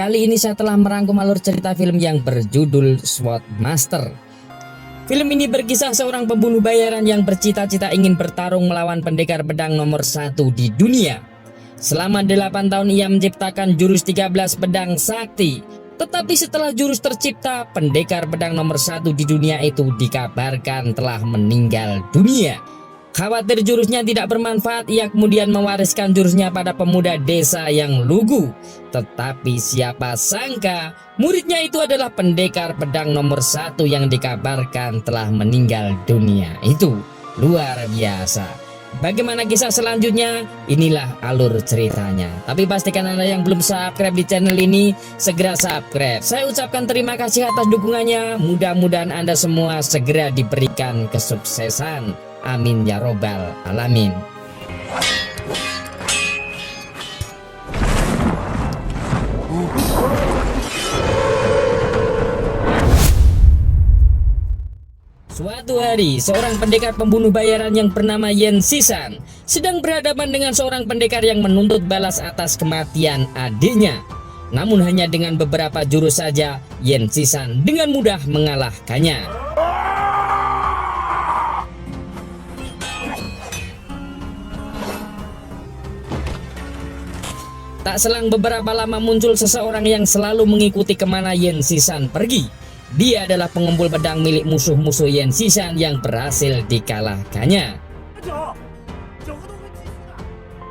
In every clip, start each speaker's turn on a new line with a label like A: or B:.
A: Kali ini saya telah merangkum alur cerita film yang berjudul Sword Master. Film ini berkisah seorang pembunuh bayaran yang bercita-cita ingin bertarung melawan pendekar pedang nomor 1 di dunia. Selama 8 tahun ia menciptakan jurus 13 pedang sakti. Tetapi setelah jurus tercipta, pendekar pedang nomor 1 di dunia itu dikabarkan telah meninggal dunia. Khawatir jurusnya tidak bermanfaat, ia kemudian mewariskan jurusnya pada pemuda desa yang lugu. Tetapi siapa sangka muridnya itu adalah pendekar pedang nomor 1 yang dikabarkan telah meninggal dunia. Itu luar biasa. Bagaimana kisah selanjutnya? Inilah alur ceritanya. Tapi pastikan Anda yang belum subscribe di channel ini segera subscribe. Saya ucapkan terima kasih atas dukungannya. Mudah-mudahan Anda semua segera diberikan kesuksesan. Amin ya robbal alamin. Suatu hari, seorang pendekar pembunuh bayaran yang bernama Yen Shisan sedang berhadapan dengan seorang pendekar yang menuntut balas atas kematian adiknya. Namun hanya dengan beberapa jurus saja, Yen Shisan dengan mudah mengalahkannya. Tak selang beberapa lama muncul seseorang yang selalu mengikuti kemana Yen Shisan pergi. Dia adalah pengumpul pedang milik musuh-musuh Yen Shisan yang berhasil dikalahkannya.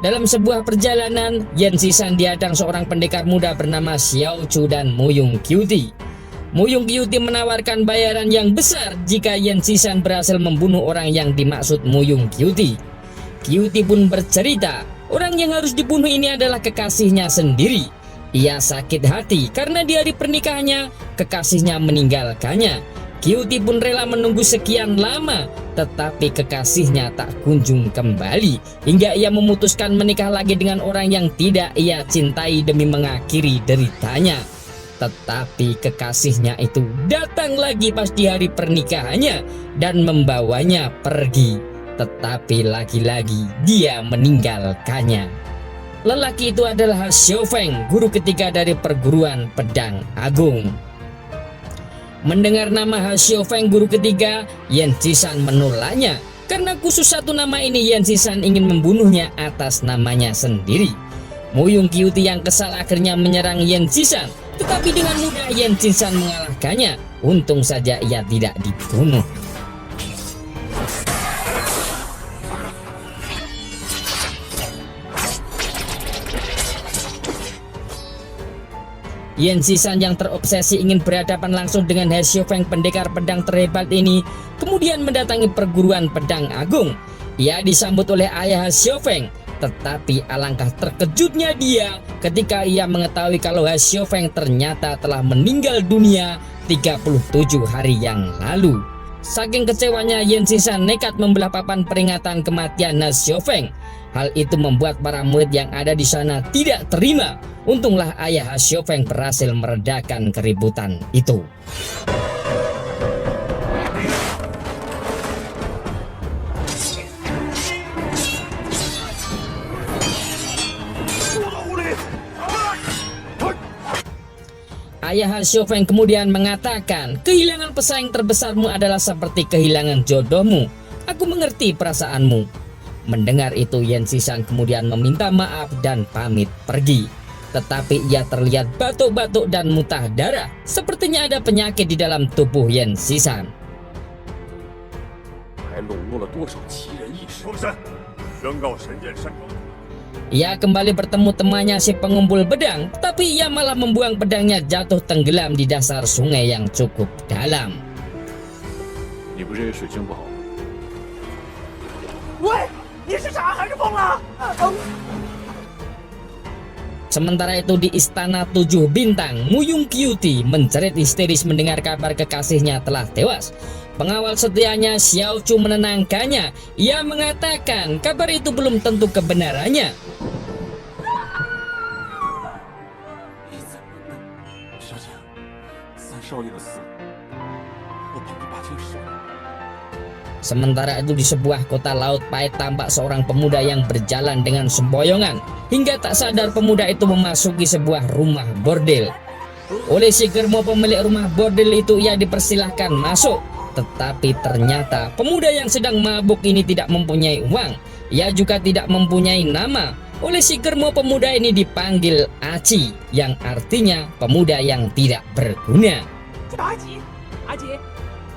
A: Dalam sebuah perjalanan, Yen Shisan dihadang seorang pendekar muda bernama Xiao Chu dan Muyung Kyuti. Muyung Kyuti menawarkan bayaran yang besar jika Yen Shisan berhasil membunuh orang yang dimaksud Muyung Kyuti. Kyuti pun bercerita, orang yang harus dibunuh ini adalah kekasihnya sendiri. Ia sakit hati karena di hari pernikahannya kekasihnya meninggalkannya. Kyuti pun rela menunggu sekian lama, tetapi kekasihnya tak kunjung kembali hingga ia memutuskan menikah lagi dengan orang yang tidak ia cintai demi mengakhiri deritanya. Tetapi kekasihnya itu datang lagi pas di hari pernikahannya dan membawanya pergi. Tetapi lagi-lagi dia meninggalkannya. Lelaki itu adalah Xiao Feng, guru ketiga dari perguruan pedang agung. Mendengar nama Xiao Feng guru ketiga, Yen Shisan menolaknya karena khusus satu nama ini Yen Shisan ingin membunuhnya atas namanya sendiri. Muyung Kyuti yang kesal akhirnya menyerang Yen Shisan, tetapi dengan mudah Yen Shisan mengalahkannya. Untung saja ia tidak dibunuh. Yen Shisan yang terobsesi ingin berhadapan langsung dengan Xiao Feng pendekar pedang terhebat ini kemudian mendatangi perguruan pedang agung. Ia disambut oleh ayah Xiao Feng, tetapi alangkah terkejutnya dia ketika ia mengetahui kalau Xiao Feng ternyata telah meninggal dunia 37 hari yang lalu. Saking kecewanya, Yen Shisan nekat membelah papan peringatan kematian Xiao Feng. Hal itu membuat para murid yang ada di sana tidak terima. Untunglah ayah Xiao Feng berhasil meredakan keributan itu. Ayah Xiao Feng kemudian mengatakan, kehilangan pesaing terbesarmu adalah seperti kehilangan jodohmu. Aku mengerti perasaanmu. Mendengar itu, Yen Shisan kemudian meminta maaf dan pamit pergi. Tetapi ia terlihat batuk-batuk dan muntah darah. Sepertinya ada penyakit di dalam tubuh Yen Shisan. Ia kembali bertemu temannya si pengumpul pedang, tapi ia malah membuang pedangnya jatuh tenggelam di dasar sungai yang cukup dalam. Sementara itu di istana 7 bintang, Muyung Kyuti menjerit histeris mendengar kabar kekasihnya telah tewas. Pengawal setianya Xiao Chu menenangkannya. Ia mengatakan kabar itu belum tentu kebenarannya. Sementara itu di sebuah kota laut pahit tampak seorang pemuda yang berjalan dengan sempoyongan. Hingga tak sadar pemuda itu memasuki sebuah rumah bordel. Oleh si Germo pemilik rumah bordil itu ia dipersilahkan masuk. Tetapi ternyata pemuda yang sedang mabuk ini tidak mempunyai uang. Ia juga tidak mempunyai nama. Oleh si Germo pemuda ini dipanggil Aci, yang artinya pemuda yang tidak berguna.
B: 阿吉，阿吉，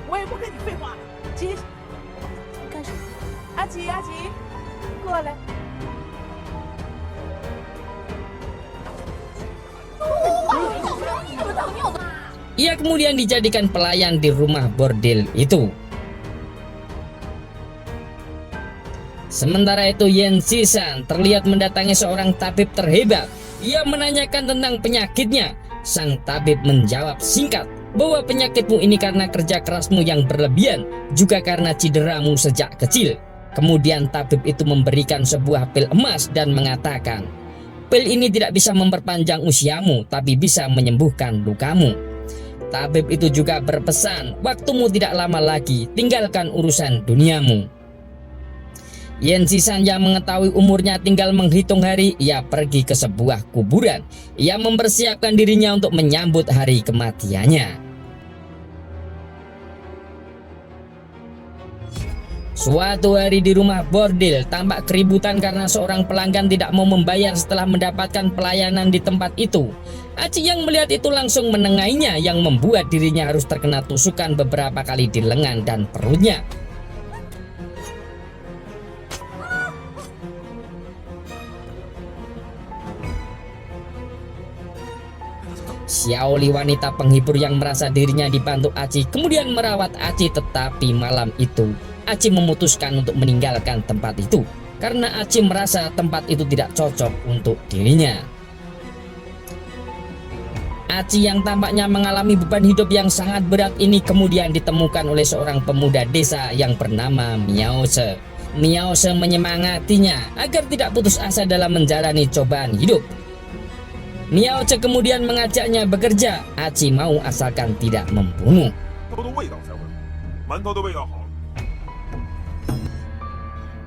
B: 我也不跟你废话了。吉，干什么？阿吉，阿吉，过来。
A: Ia kemudian dijadikan pelayan di rumah bordil itu. Sementara itu Yan Zisan terlihat mendatangi seorang tabib terhebat. Ia menanyakan tentang penyakitnya. Sang tabib menjawab singkat bahwa penyakitmu ini karena kerja kerasmu yang berlebihan, juga karena cederamu sejak kecil. Kemudian tabib itu memberikan sebuah pil emas dan mengatakan, pil ini tidak bisa memperpanjang usiamu, tapi bisa menyembuhkan lukamu. Tabib itu juga berpesan, waktumu tidak lama lagi, tinggalkan urusan duniamu. Yan Zisan yang mengetahui umurnya tinggal menghitung hari, ia pergi ke sebuah kuburan. Ia mempersiapkan dirinya untuk menyambut hari kematiannya. Suatu hari di rumah bordil, tampak keributan karena seorang pelanggan tidak mau membayar setelah mendapatkan pelayanan di tempat itu. Aci yang melihat itu langsung menengahinya, yang membuat dirinya harus terkena tusukan beberapa kali di lengan dan perutnya. Xiaoli, wanita penghibur yang merasa dirinya dibantu Aci, kemudian merawat Aci, tetapi malam itu Aci memutuskan untuk meninggalkan tempat itu karena Aci merasa tempat itu tidak cocok untuk dirinya. Aci yang tampaknya mengalami beban hidup yang sangat berat ini kemudian ditemukan oleh seorang pemuda desa yang bernama Miao She. Miao She menyemangatinya agar tidak putus asa dalam menjalani cobaan hidup. Miao She kemudian mengajaknya bekerja. Aci mau asalkan tidak membunuh.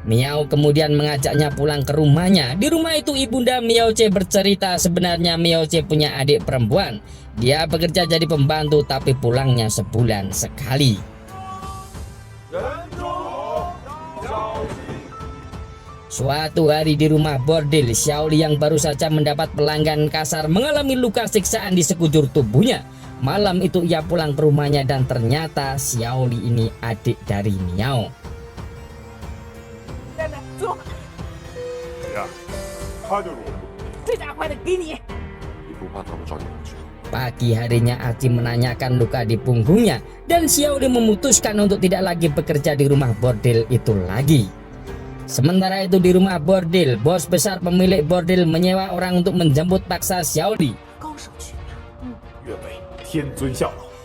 A: Miao kemudian mengajaknya pulang ke rumahnya. Di rumah itu ibunda Miao She bercerita sebenarnya Miao She punya adik perempuan. Dia bekerja jadi pembantu tapi pulangnya sebulan sekali. Suatu hari di rumah bordil, Xiaoli yang baru saja mendapat pelanggan kasar mengalami luka siksaan di sekujur tubuhnya. Malam itu ia pulang ke rumahnya dan ternyata Xiaoli ini adik dari Miao. Pagi harinya Aci menanyakan luka di punggungnya dan Xiaoli memutuskan untuk tidak lagi bekerja di rumah bordil itu lagi. Sementara itu di rumah bordil, bos besar pemilik bordil menyewa orang untuk menjemput paksa Xiaoli.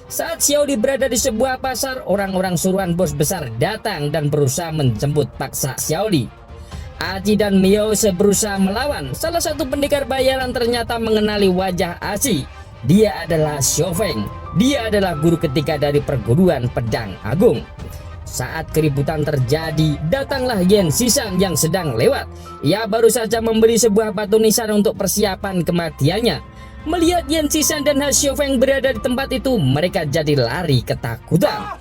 A: Saat Xiaoli berada di sebuah pasar, orang-orang suruhan bos besar datang dan berusaha menjemput paksa Xiaoli. Aci dan Miao She berusaha melawan. Salah satu pendekar bayaran ternyata mengenali wajah Aci. Dia adalah Xiao Feng. Dia adalah guru ketiga dari perguruan pedang agung. Saat keributan terjadi, datanglah Yan Zisan yang sedang lewat. Ia baru saja memberi sebuah batu nisan untuk persiapan kematiannya. Melihat Yan Zisan dan Xiao Feng berada di tempat itu, mereka jadi lari ketakutan.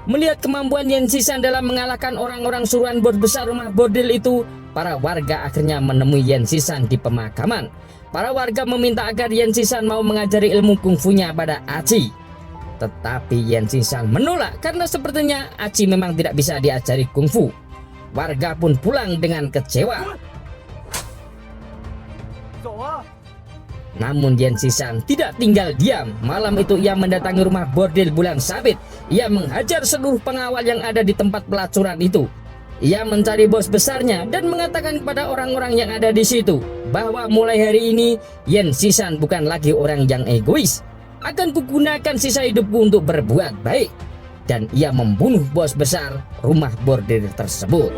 A: Melihat kemampuan Yan Zisan dalam mengalahkan orang-orang suruhan bos besar rumah bordil itu, para warga akhirnya menemui Yan Zisan di pemakaman. Para warga meminta agar Yan Zisan mau mengajari ilmu kungfunya pada Aci. Tetapi Yan Zisan menolak karena sepertinya Aci memang tidak bisa diajari kungfu. Warga pun pulang dengan kecewa. Namun Yan Zisan tidak tinggal diam. Malam itu ia mendatangi rumah bordil Bulan Sabit. Ia menghajar seluruh pengawal yang ada di tempat pelacuran itu. Ia mencari bos besarnya dan mengatakan kepada orang-orang yang ada di situ bahwa mulai hari ini Yan Zisan bukan lagi orang yang egois. Akan kugunakan sisa hidupku untuk berbuat baik. Dan ia membunuh bos besar rumah bordil tersebut.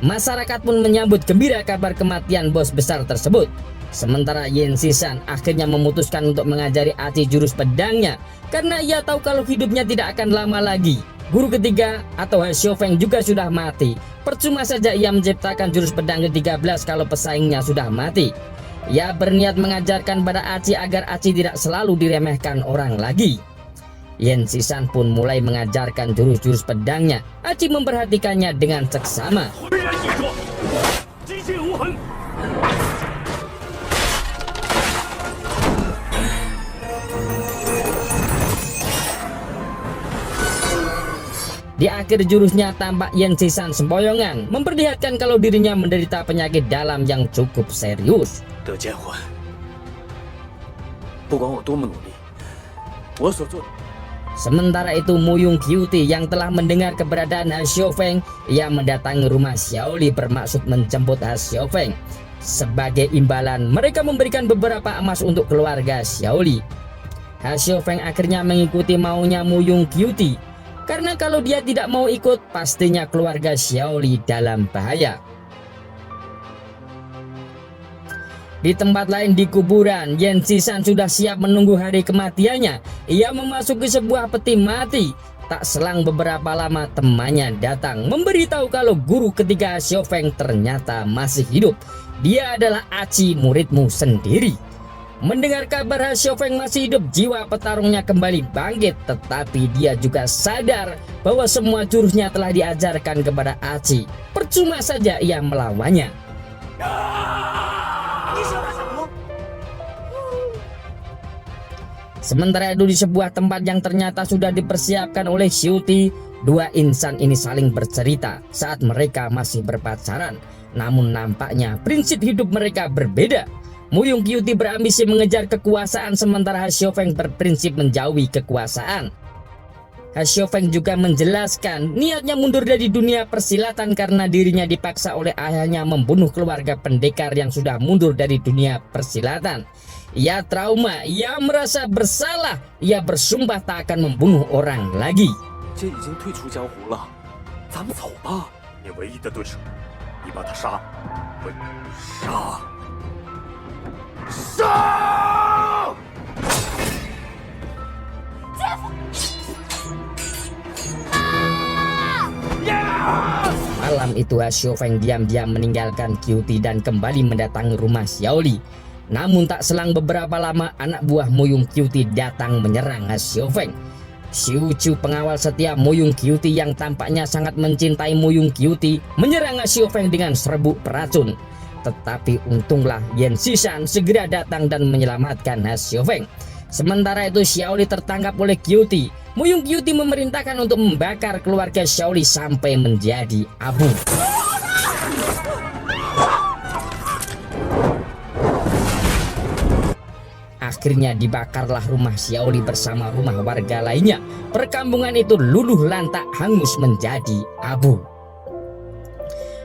A: Masyarakat pun menyambut gembira kabar kematian bos besar tersebut. Sementara Yan Zisan akhirnya memutuskan untuk mengajari Aci jurus pedangnya karena ia tahu kalau hidupnya tidak akan lama lagi. Guru ketiga atau Ha Xiaofeng juga sudah mati. Percuma saja ia menciptakan jurus pedang ke-13 kalau pesaingnya sudah mati. Ia berniat mengajarkan pada Aci agar Aci tidak selalu diremehkan orang lagi. Yan Xishan pun mulai mengajarkan jurus-jurus pedangnya. Aci memperhatikannya dengan seksama. Di akhir jurusnya tampak Yan Xishan sempoyongan, memperlihatkan kalau dirinya menderita penyakit dalam yang cukup serius. Sementara itu Muyung Qiuti yang telah mendengar keberadaan Ha Xiaofeng, ia mendatangi rumah Xiaoli bermaksud menjemput Ha Xiaofeng. Sebagai imbalan, mereka memberikan beberapa emas untuk keluarga Xiaoli. Ha Xiaofeng akhirnya mengikuti maunya Muyung Qiuti. Karena kalau dia tidak mau ikut, pastinya keluarga Xiaoli dalam bahaya. Di tempat lain di kuburan, Yan Xishan sudah siap menunggu hari kematiannya. Ia memasuki sebuah peti mati. Tak selang beberapa lama temannya datang memberitahu kalau guru ketiga Xiaofeng ternyata masih hidup. Dia adalah Aci, muridmu sendiri. Mendengar kabar Ha Xiaofeng masih hidup, jiwa petarungnya kembali bangkit. Tetapi dia juga sadar bahwa semua jurusnya telah diajarkan kepada Aci. Percuma saja ia melawannya. Sementara itu di sebuah tempat yang ternyata sudah dipersiapkan oleh Xiuti, dua insan ini saling bercerita saat mereka masih berpacaran. Namun nampaknya prinsip hidup mereka berbeda. Muyung Qiuti berambisi mengejar kekuasaan sementara Ha Xiaofeng berprinsip menjauhi kekuasaan. Ha Xiaofeng juga menjelaskan niatnya mundur dari dunia persilatan karena dirinya dipaksa oleh ayahnya membunuh keluarga pendekar yang sudah mundur dari dunia persilatan. Ia trauma, ia merasa bersalah, ia bersumpah tak akan membunuh orang lagi. Malam itu Ha Xiaofeng diam-diam meninggalkan Qiuti dan kembali mendatangi rumah Xiaoli. Namun tak selang beberapa lama anak buah Muyung Qiuti datang menyerang Ha Xiaofeng. Xiu Chu, pengawal setia Muyung Qiuti yang tampaknya sangat mencintai Muyung Qiuti, menyerang Ha Xiaofeng dengan serbuk beracun. Tetapi untunglah Yan Xishan segera datang dan menyelamatkan Ha Xiaofeng. Sementara itu Xiaoli tertangkap oleh Qiuti. Muyung Qiuti memerintahkan untuk membakar keluarga Xiaoli sampai menjadi abu. Akhirnya dibakarlah rumah Xiaoli bersama rumah warga lainnya. Perkampungan itu luluh lantak hangus menjadi abu.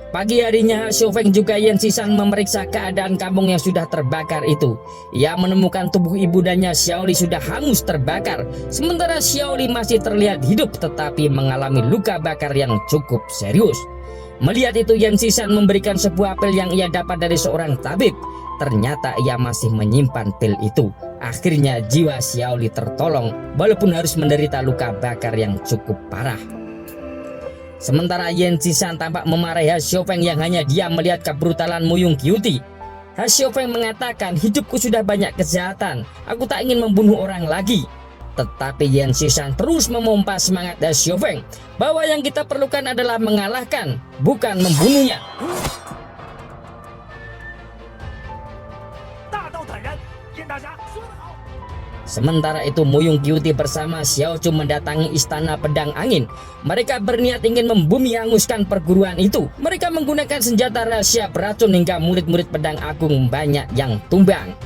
A: Pagi harinya Ha Xiaofeng juga Yan Xishan memeriksa keadaan kampung yang sudah terbakar itu. Ia menemukan tubuh ibundanya Xiaoli sudah hangus terbakar. Sementara Xiaoli masih terlihat hidup tetapi mengalami luka bakar yang cukup serius. Melihat itu Yan Xishan memberikan sebuah pil yang ia dapat dari seorang tabib. Ternyata ia masih menyimpan pil itu. Akhirnya jiwa Xiaoli tertolong walaupun harus menderita luka bakar yang cukup parah. Sementara Yan Xishan tampak memarahi Ha Xiaofeng yang hanya diam melihat kebrutalan Muyung Qiuti. Ha Xiaofeng mengatakan, hidupku sudah banyak kejahatan, aku tak ingin membunuh orang lagi. Tetapi Yan Xishan terus memompa semangat Ha Xiaofeng bahwa yang kita perlukan adalah mengalahkan, bukan membunuhnya. Sementara itu Muyung Qiuti bersama Xiao Chu mendatangi istana pedang angin. Mereka berniat ingin membumi hanguskan perguruan itu. Mereka menggunakan senjata rahasia beracun hingga murid-murid pedang agung banyak yang tumbang.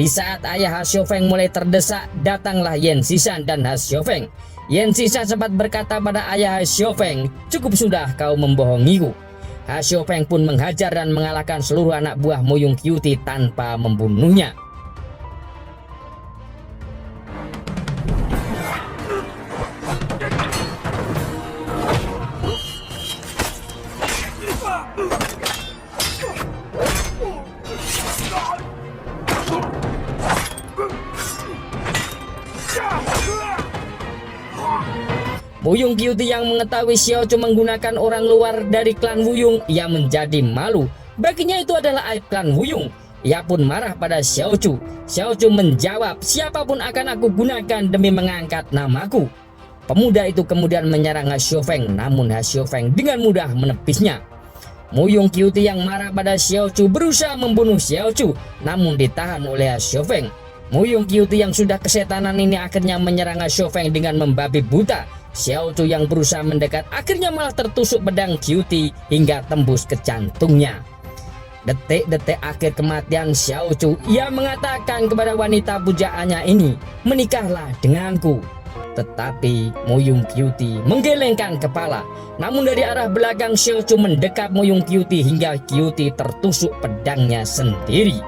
A: Di saat ayah Ha Xiaofeng mulai terdesak, datanglah Yan Xishan dan Ha Xiaofeng. Yan Xishan sempat berkata pada ayah Ha Xiaofeng, cukup sudah kau membohongiku. Ha Xiaofeng pun menghajar dan mengalahkan seluruh anak buah Muyung Qiuti tanpa membunuhnya. Wuyung Kyuti yang mengetahui Xiao Chu menggunakan orang luar dari klan Wuyung, ia menjadi malu. Baginya itu adalah aib klan Wuyung. Ia pun marah pada Xiao Chu. Xiao Chu menjawab, siapapun akan aku gunakan demi mengangkat namaku. Pemuda itu kemudian menyerang Ha Xiufeng, namun Ha Xiufeng dengan mudah menepisnya. Wuyung Kyuti yang marah pada Xiao Chu berusaha membunuh Xiao Chu, namun ditahan oleh Ha Xiufeng. Wuyung Kyuti yang sudah kesetanan ini akhirnya menyerang Ha Xiufeng dengan membabi buta. Xiao Chu yang berusaha mendekat akhirnya malah tertusuk pedang Kyuti hingga tembus ke jantungnya. Detik-detik akhir kematian Xiao Chu, ia mengatakan kepada wanita pujaannya ini, menikahlah denganku. Tetapi Wuyung Kyuti menggelengkan kepala. Namun dari arah belakang Xiao Chu mendekap Wuyung Kyuti hingga Kyuti tertusuk pedangnya sendiri.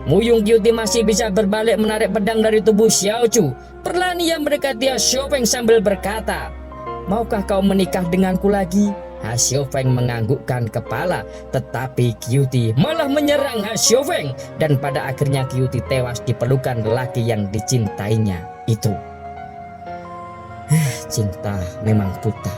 A: Wuyung Kyuti masih bisa berbalik menarik pedang dari tubuh Xiao Chu. Perlahan ia mendekati Ha Xiufeng sambil berkata, maukah kau menikah denganku lagi? Ha Xiufeng menganggukkan kepala, tetapi Kyuti malah menyerang Ha Xiufeng dan pada akhirnya Kyuti tewas di pelukan lelaki yang dicintainya itu. Cinta memang buta.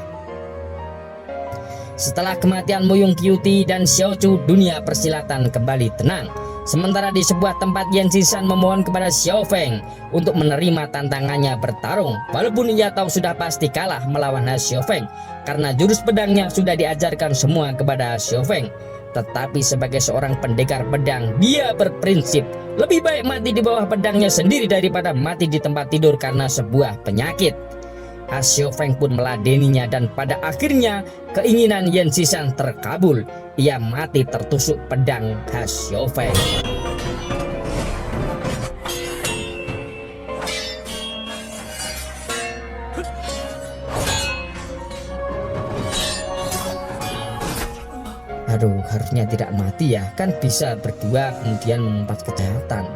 A: Setelah kematian Wuyung Kyuti dan Xiao Chu, dunia persilatan kembali tenang. Sementara di sebuah tempat Yan Xishan memohon kepada Xiaofeng untuk menerima tantangannya bertarung, walaupun ia tahu sudah pasti kalah melawan Ha Xiufeng karena jurus pedangnya sudah diajarkan semua kepada Ha Xiufeng. Tetapi sebagai seorang pendekar pedang, dia berprinsip lebih baik mati di bawah pedangnya sendiri daripada mati di tempat tidur karena sebuah penyakit. Ha Xiufeng pun meladeninya dan pada akhirnya keinginan Yan Xishan terkabul. Ia mati tertusuk pedang Ha Xiufeng. Aduh, harusnya tidak mati ya, kan bisa berdua kemudian mengumpat kejahatan.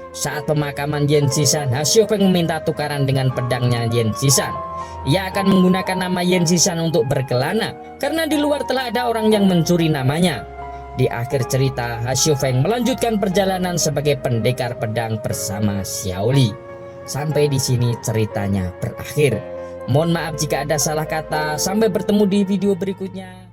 A: Saat pemakaman Yan Xishan, Ha Xiufeng meminta tukaran dengan pedangnya Yan Xishan. Ia akan menggunakan nama Yan Xishan untuk berkelana karena di luar telah ada orang yang mencuri namanya. Di akhir cerita, Ha Xiufeng melanjutkan perjalanan sebagai pendekar pedang bersama Xiao Li. Sampai di sini ceritanya berakhir. Mohon maaf jika ada salah kata. Sampai bertemu di video berikutnya.